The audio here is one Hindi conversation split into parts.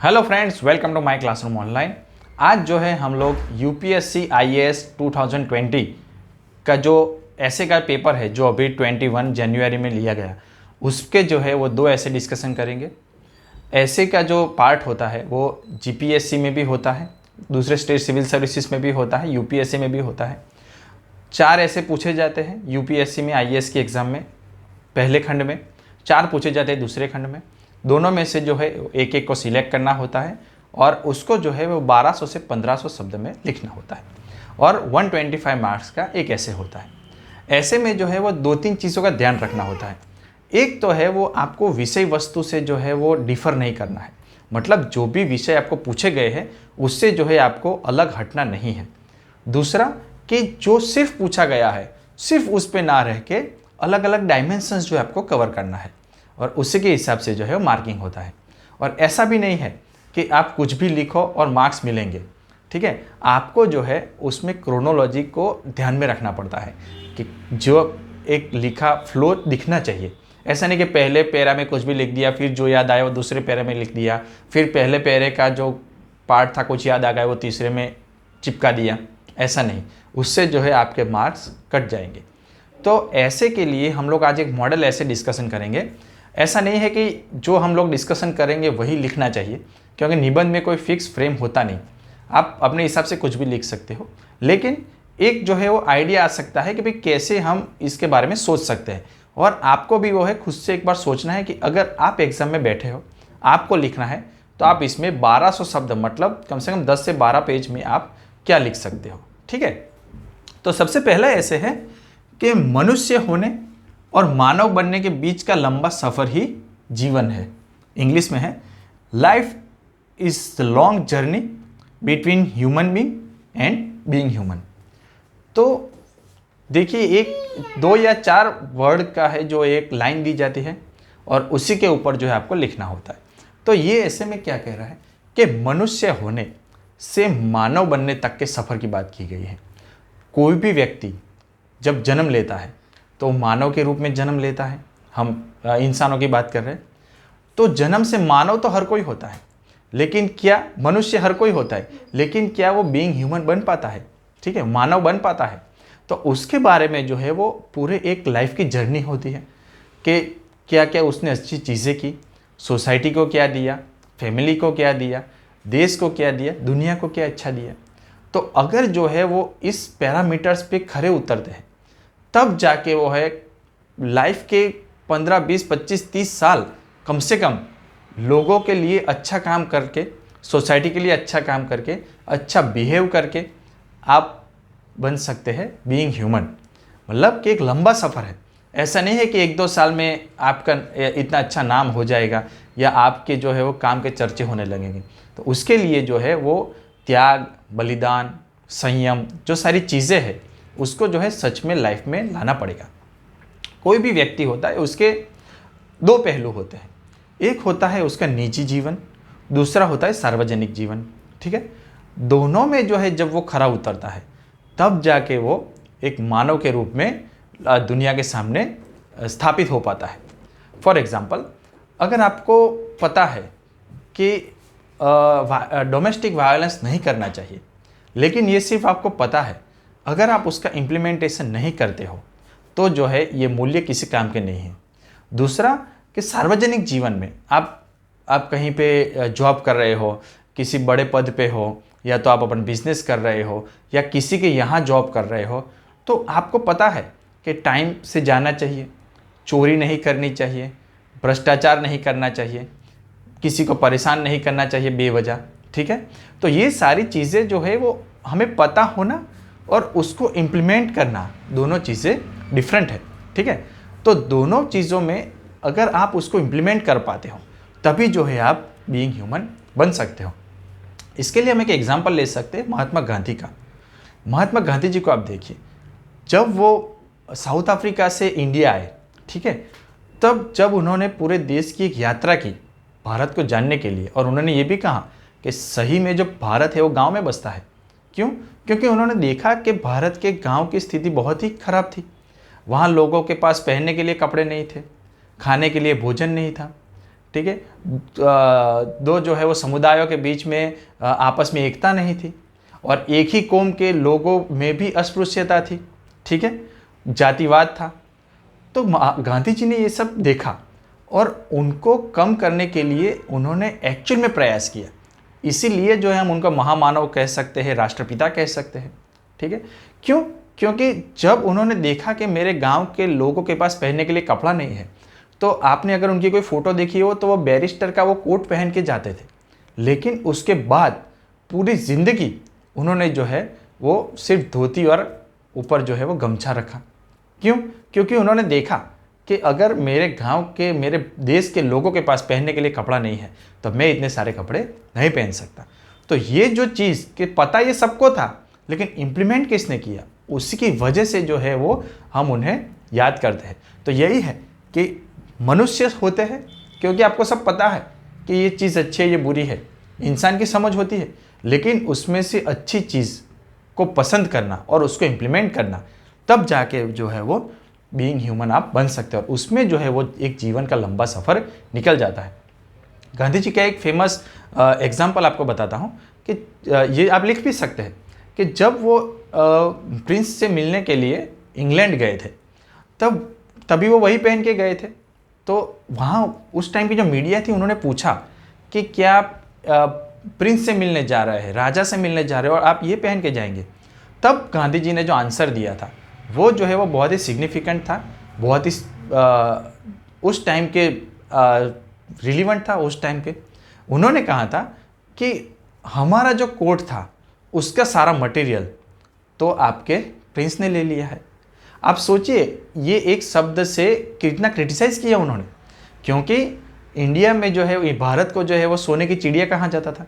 Hello friends, welcome to my classroom online. आज जो है हम लोग यूपीएससी आईएएस 2020 का जो ऐसे का पेपर है जो अभी 21 जनवरी में लिया गया, उसके जो है वो दो ऐसे डिस्कशन करेंगे। ऐसे का जो पार्ट होता है वो जीपीएससी में भी होता है, दूसरे स्टेट सिविल सर्विसेज में भी होता है, यूपीएससी में भी होता है। 4 ऐसे पूछे जाते हैं यूपीएससी में आईएएस की एग्ज़ाम में पहले खंड में, 4 पूछे जाते हैं दूसरे खंड में। दोनों में से जो है एक एक को सिलेक्ट करना होता है और उसको जो है वो 1200 से 1500 शब्द में लिखना होता है और 125 मार्क्स का एक ऐसे होता है। ऐसे में जो है वो 2-3 चीज़ों का ध्यान रखना होता है। एक तो है वो आपको विषय वस्तु से जो है वो डिफ़र नहीं करना है, मतलब जो भी विषय आपको पूछे गए हैं उससे जो है आपको अलग हटना नहीं है। दूसरा कि जो सिर्फ पूछा गया है सिर्फ उस पे ना रह के अलग अलग डायमेंशंस जो है आपको कवर करना है और उसी के हिसाब से जो है वो मार्किंग होता है। और ऐसा भी नहीं है कि आप कुछ भी लिखो और मार्क्स मिलेंगे, ठीक है। आपको जो है उसमें क्रोनोलॉजी को ध्यान में रखना पड़ता है कि जो एक लिखा फ्लो दिखना चाहिए। ऐसा नहीं कि पहले पैरा में कुछ भी लिख दिया, फिर जो याद आया वो दूसरे पैरा में लिख दिया, फिर पहले पैरे का जो पार्ट था कुछ याद आ गया वो तीसरे में चिपका दिया। ऐसा नहीं, उससे जो है आपके मार्क्स कट जाएंगे। तो ऐसे के लिए हम लोग आज एक मॉडल ऐसे डिस्कशन करेंगे। ऐसा नहीं है कि जो हम लोग डिस्कशन करेंगे वही लिखना चाहिए, क्योंकि निबंध में कोई फिक्स फ्रेम होता नहीं, आप अपने हिसाब से कुछ भी लिख सकते हो। लेकिन एक जो है वो आइडिया आ सकता है कि भाई कैसे हम इसके बारे में सोच सकते हैं। और आपको भी वो है खुद से एक बार सोचना है कि अगर आप एग्ज़ाम में बैठे हो, आपको लिखना है, तो आप इसमें 1200 शब्द मतलब कम से कम 10 से 12 पेज में आप क्या लिख सकते हो, ठीक है। तो सबसे पहला ऐसे है कि मनुष्य होने और मानव बनने के बीच का लंबा सफ़र ही जीवन है। इंग्लिश में है life is the long journey between human being and being human. तो देखिए, एक 2 या 4 वर्ड का है जो एक लाइन दी जाती है और उसी के ऊपर जो है आपको लिखना होता है। तो ये ऐसे में क्या कह रहा है कि मनुष्य होने से मानव बनने तक के सफ़र की बात की गई है। कोई भी व्यक्ति जब जन्म लेता है तो मानव के रूप में जन्म लेता है, हम इंसानों की बात कर रहे हैं। तो जन्म से मानव तो हर कोई होता है, लेकिन क्या मनुष्य हर कोई होता है, लेकिन क्या वो बीइंग ह्यूमन बन पाता है, ठीक है, मानव बन पाता है? तो उसके बारे में जो है वो पूरे एक लाइफ की जर्नी होती है कि क्या क्या उसने अच्छी चीज़ें की, सोसाइटी को क्या दिया, फैमिली को क्या दिया, देश को क्या दिया, दुनिया को क्या अच्छा दिया। तो अगर जो है वो इस पैरामीटर्स पे खरे उतरते हैं, तब जाके वो है लाइफ के 15, 20, 25, 30 साल कम से कम लोगों के लिए अच्छा काम करके, सोसाइटी के लिए अच्छा काम करके, अच्छा बिहेव करके आप बन सकते हैं बीइंग ह्यूमन। मतलब कि एक लंबा सफ़र है। ऐसा नहीं है कि 1-2 साल में आपका इतना अच्छा नाम हो जाएगा या आपके जो है वो काम के चर्चे होने लगेंगे। तो उसके लिए जो है वो त्याग, बलिदान, संयम, जो सारी चीज़ें हैं उसको जो है सच में लाइफ में लाना पड़ेगा। कोई भी व्यक्ति होता है उसके 2 पहलू होते हैं, एक होता है उसका निजी जीवन, दूसरा होता है सार्वजनिक जीवन, ठीक है। दोनों में जो है जब वो खरा उतरता है तब जाके वो एक मानव के रूप में दुनिया के सामने स्थापित हो पाता है। फॉर एग्ज़ाम्पल, अगर आपको पता है कि डोमेस्टिक वायलेंस नहीं करना चाहिए, लेकिन ये सिर्फ आपको पता है, अगर आप उसका इम्प्लीमेंटेशन नहीं करते हो तो जो है ये मूल्य किसी काम के नहीं है। दूसरा कि सार्वजनिक जीवन में आप कहीं पे जॉब कर रहे हो, किसी बड़े पद पे हो, या तो आप अपन बिजनेस कर रहे हो या किसी के यहाँ जॉब कर रहे हो, तो आपको पता है कि टाइम से जाना चाहिए, चोरी नहीं करनी चाहिए, भ्रष्टाचार नहीं करना चाहिए, किसी को परेशान नहीं करना चाहिए बेवजह, ठीक है। तो ये सारी चीज़ें जो है वो हमें पता होना और उसको इम्प्लीमेंट करना, दोनों चीज़ें डिफरेंट है, ठीक है। तो दोनों चीज़ों में अगर आप उसको इम्प्लीमेंट कर पाते हो तभी जो है आप बीइंग ह्यूमन बन सकते हो। इसके लिए हम एक एग्जांपल ले सकते हैं महात्मा गांधी का। महात्मा गांधी जी को आप देखिए, जब वो साउथ अफ्रीका से इंडिया आए, ठीक है, तब जब उन्होंने पूरे देश की एक यात्रा की भारत को जानने के लिए, और उन्होंने ये भी कहा कि सही में जो भारत है वो गांव में बसता है। क्यों? क्योंकि उन्होंने देखा कि भारत के गांव की स्थिति बहुत ही खराब थी। वहाँ लोगों के पास पहनने के लिए कपड़े नहीं थे, खाने के लिए भोजन नहीं था, ठीक है। दो जो है वो समुदायों के बीच में आपस में एकता नहीं थी, और एक ही कौम के लोगों में भी अस्पृश्यता थी, ठीक है, जातिवाद था। तो गांधी जी ने ये सब देखा और उनको कम करने के लिए उन्होंने एक्चुअल में प्रयास किया। इसीलिए जो है हम उनका महामानव कह सकते हैं, राष्ट्रपिता कह सकते हैं, ठीक है। क्यों? क्योंकि जब उन्होंने देखा कि मेरे गांव के लोगों के पास पहनने के लिए कपड़ा नहीं है, तो आपने अगर उनकी कोई फ़ोटो देखी हो तो वो बैरिस्टर का वो कोट पहन के जाते थे, लेकिन उसके बाद पूरी ज़िंदगी उन्होंने जो है वो सिर्फ धोती और ऊपर जो है वो गमछा रखा। क्यों? क्योंकि उन्होंने देखा कि अगर मेरे गांव के, मेरे देश के लोगों के पास पहनने के लिए कपड़ा नहीं है तो मैं इतने सारे कपड़े नहीं पहन सकता। तो ये जो चीज़ कि पता ये सबको था, लेकिन इम्प्लीमेंट किसने किया, उसी की वजह से जो है वो हम उन्हें याद करते हैं। तो यही है कि मनुष्य होते हैं क्योंकि आपको सब पता है कि ये चीज़ अच्छी है, ये बुरी है, इंसान की समझ होती है, लेकिन उसमें से अच्छी चीज़ को पसंद करना और उसको इम्प्लीमेंट करना, तब जाके जो है वो बीइंग ह्यूमन आप बन सकते हो, और उसमें जो है वो एक जीवन का लंबा सफ़र निकल जाता है। गांधी जी का एक फेमस एग्जाम्पल आपको बताता हूँ कि ये आप लिख भी सकते हैं कि जब वो प्रिंस से मिलने के लिए इंग्लैंड गए थे, तभी वो वही पहन के गए थे। तो वहाँ उस टाइम की जो मीडिया थी उन्होंने पूछा कि क्या आप प्रिंस से मिलने जा रहे हैं, राजा से मिलने जा रहे हो और आप ये पहन के जाएंगे? तब गांधी जी ने जो आंसर दिया था वो जो है वो बहुत ही सिग्निफिकेंट था, बहुत ही उस टाइम के रिलीवेंट था। उस टाइम पे उन्होंने कहा था कि हमारा जो कोट था उसका सारा मटेरियल तो आपके प्रिंस ने ले लिया है। आप सोचिए ये एक शब्द से कितना क्रिटिसाइज़ किया उन्होंने, क्योंकि इंडिया में जो है, भारत को जो है वो सोने की चिड़िया कहा जाता था।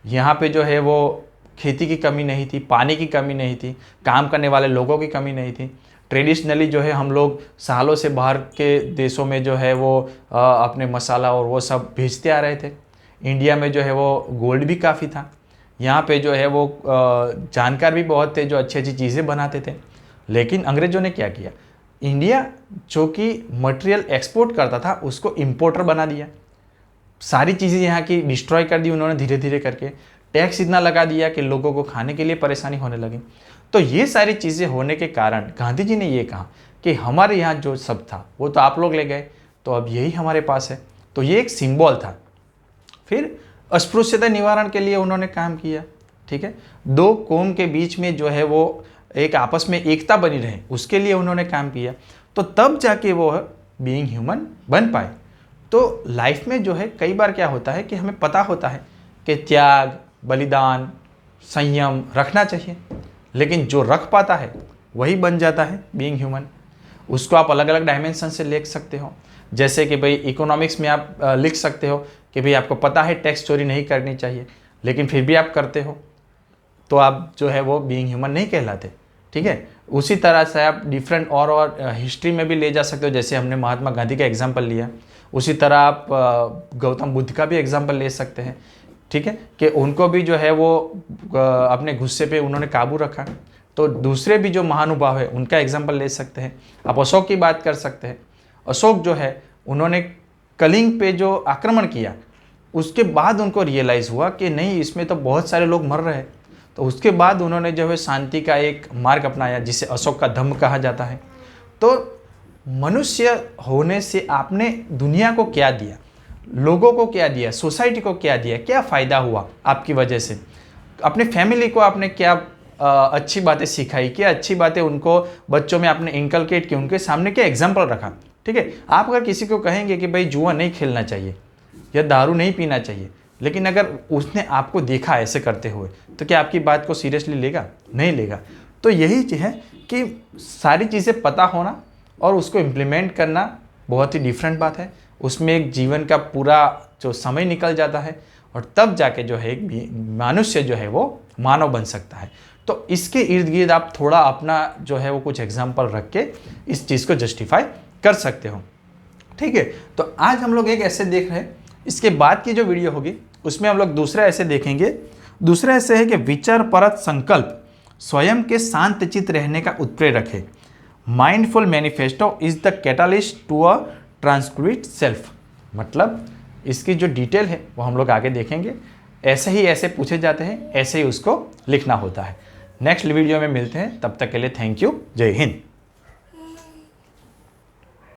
यहाँ पे जो है वो खेती की कमी नहीं थी, पानी की कमी नहीं थी, काम करने वाले लोगों की कमी नहीं थी। ट्रेडिशनली जो है हम लोग सालों से बाहर के देशों में जो है वो अपने मसाला और वो सब भेजते आ रहे थे। इंडिया में जो है वो गोल्ड भी काफ़ी था, यहाँ पे जो है वो जानकार भी बहुत थे जो अच्छी अच्छी चीज़ें बनाते थे। लेकिन अंग्रेज़ों ने क्या किया, इंडिया जो कि मटेरियल एक्सपोर्ट करता था उसको इम्पोर्टर बना दिया। सारी चीज़ें यहाँ की डिस्ट्रॉय कर दी उन्होंने धीरे धीरे करके। टैक्स इतना लगा दिया कि लोगों को खाने के लिए परेशानी होने लगी। तो ये सारी चीज़ें होने के कारण गांधी जी ने ये कहा कि हमारे यहाँ जो सब था वो तो आप लोग ले गए, तो अब यही हमारे पास है। तो ये एक सिंबल था। फिर अस्पृश्यता निवारण के लिए उन्होंने काम किया, ठीक है। दो कौम के बीच में जो है वो एक आपस में एकता बनी रहे, उसके लिए उन्होंने काम किया। तो तब जाके वो बीइंग ह्यूमन बन पाए। तो लाइफ में जो है कई बार क्या होता है कि हमें पता होता है कि त्याग, बलिदान, संयम रखना चाहिए, लेकिन जो रख पाता है वही बन जाता है बीइंग ह्यूमन। उसको आप अलग अलग डायमेंशन से लिख सकते हो। जैसे कि भाई इकोनॉमिक्स में आप लिख सकते हो कि भाई आपको पता है टैक्स चोरी नहीं करनी चाहिए, लेकिन फिर भी आप करते हो, तो आप जो है वो बीइंग ह्यूमन नहीं कहलाते, ठीक है। उसी तरह से आप डिफरेंट और हिस्ट्री में भी ले जा सकते हो। जैसे हमने महात्मा गांधी का एग्जाम्पल लिया, उसी तरह आप गौतम बुद्ध का भी एग्जाम्पल ले सकते हैं, ठीक है, कि उनको भी जो है वो अपने गुस्से पे उन्होंने काबू रखा। तो दूसरे भी जो महानुभाव है उनका एग्जाम्पल ले सकते हैं। आप अशोक की बात कर सकते हैं। अशोक जो है उन्होंने कलिंग पे जो आक्रमण किया, उसके बाद उनको रियलाइज़ हुआ कि नहीं, इसमें तो बहुत सारे लोग मर रहे हैं। तो उसके बाद उन्होंने जो है शांति का एक मार्ग अपनाया, जिसे अशोक का धम्म कहा जाता है। तो मनुष्य होने से आपने दुनिया को क्या दिया, लोगों को क्या दिया, सोसाइटी को क्या दिया, क्या फ़ायदा हुआ आपकी वजह से, अपने फैमिली को आपने क्या अच्छी बातें सिखाई, क्या अच्छी बातें उनको बच्चों में आपने इनकलकेट की, उनके सामने क्या एग्जाम्पल रखा, ठीक है। आप अगर किसी को कहेंगे कि भाई जुआ नहीं खेलना चाहिए या दारू नहीं पीना चाहिए, लेकिन अगर उसने आपको देखा ऐसे करते हुए, तो क्या आपकी बात को सीरियसली लेगा? नहीं लेगा। तो यही चीज़ है कि सारी चीज़ें पता होना और उसको इम्प्लीमेंट करना बहुत ही डिफरेंट बात है। उसमें एक जीवन का पूरा जो समय निकल जाता है, और तब जाके जो है एक मनुष्य जो है वो मानव बन सकता है। तो इसके इर्द गिर्द आप थोड़ा अपना जो है वो कुछ एग्जाम्पल रख के इस चीज़ को जस्टिफाई कर सकते हो, ठीक है। तो आज हम लोग एक ऐसे देख रहे हैं। इसके बाद की जो वीडियो होगी उसमें हम लोग दूसरा ऐसे देखेंगे। दूसरा ऐसे है कि विचार परत संकल्प स्वयं के शांतचित्त रहने का उत्प्रेरक है। Mindful manifesto is the catalyst to a transcript self, मतलब इसकी जो डिटेल है वो हम लोग आगे देखेंगे। ऐसे ही ऐसे पूछे जाते हैं, ऐसे ही उसको लिखना होता है। नेक्स्ट वीडियो में मिलते हैं, तब तक के लिए थैंक यू, जय हिंद।